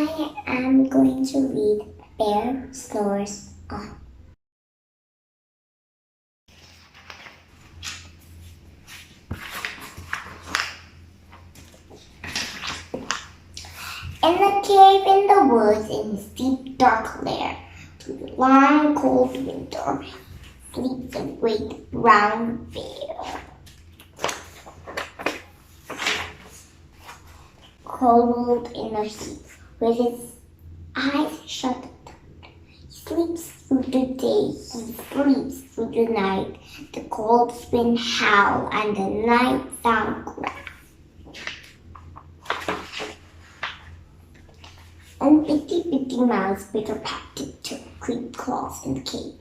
I am going to read Bear Snores On. In a cave in the woods, in his deep dark lair, through the long cold winter, sleeps a great brown bear. Cold in a heap, with his eyes shut, he sleeps through the day, he sleeps through the night. The cold wind howl and the night sound crack. And bitty mouse with her pat tiptoe creep claws in the cave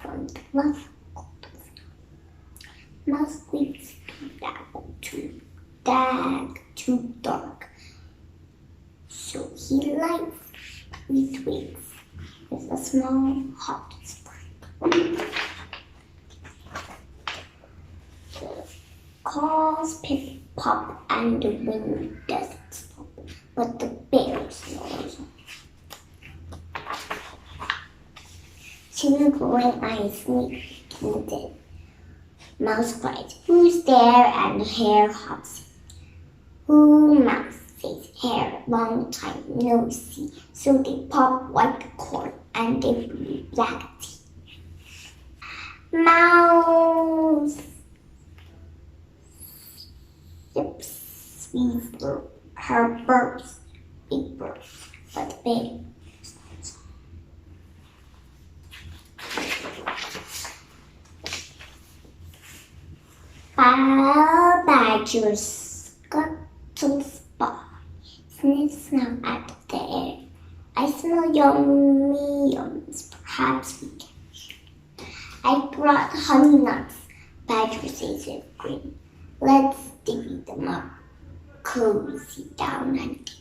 from the rough cold snow. Mouse creeps too dark. So he lights his twigs with a small hot spark. The calls pip pop and the wind doesn't stop, but the bear snores. Two glowing eyes sneak in the den. Mouse cries, "Who's there?" and the hare hops. "Who?" Mouse says, "Hare, long time no see." So they pop white corn and they brew black tea. Mouse sips her burps, big burps, but bear snores. While badger scuttles by, sniffs now at the air. "I smell yummy yums, perhaps we can share." "I brought honey nuts," badger says with grin. "Let's divvy them up, cozy down and kick."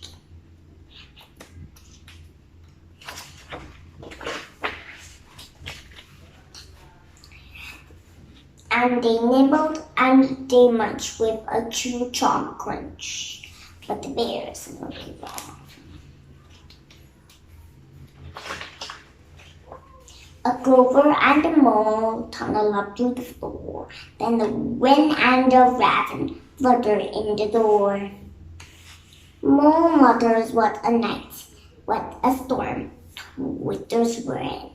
And they nibbled and they munched with a chew-chomp crunch. But the bears won't give up. A gopher and a mole tunnel up to the floor. Then the wren and the raven flutter in the door. Mole mutters, "What a night, what a storm," twitters wren.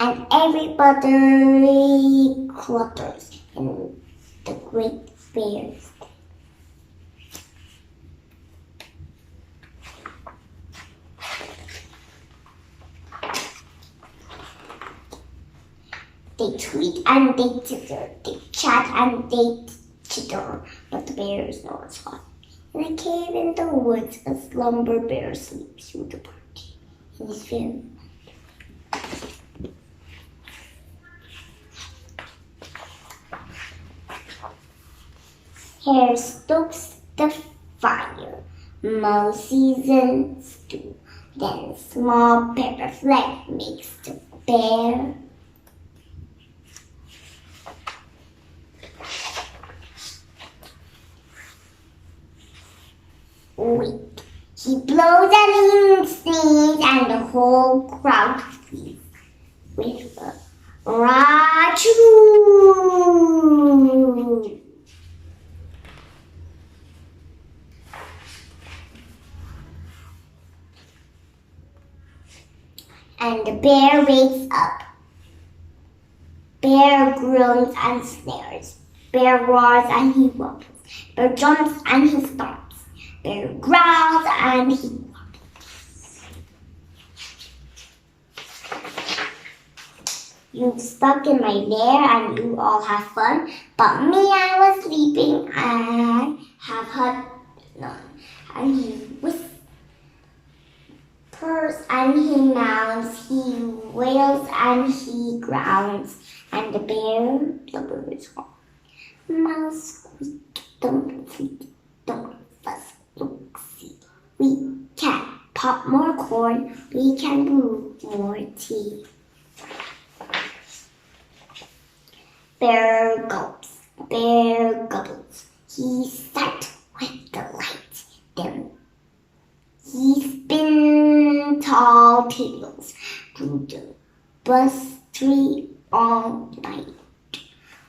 And everybody clutters in the great bear's den. They tweet and they titter, they chat and they chitter, but the bear snores hot. In a cave in the woods, a slumber bear sleeps through the party. It is very Hare stokes the fire, mouse seasons stew, then small pepper flake makes the bear weak. He blows and he sneezes and the whole crowd flees with a "Rachoo!" And the bear wakes up. Bear groans and snares. Bear roars and he wobbles. Bear jumps and he stomps. Bear growls and he wobbles. "You've stuck in my lair and you all have fun, but me, I was sleeping, I have had none." And he whispers and he mounts, he wails and he growls, and the bear blubbers on. Mouse squeak, don't tweet, don't fuss, look, see. We can pop more corn, we can brew more tea. Bear gulps, bear gobbles, he's sight with the light, then he spins tall tables through the bustry all night.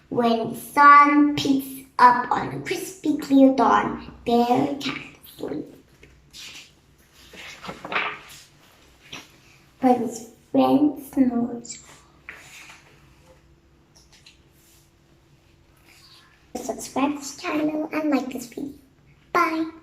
When the sun peeks up on a crispy clear dawn, Bear can't sleep. But his friend Snores. Subscribe to this channel and like this video. Bye!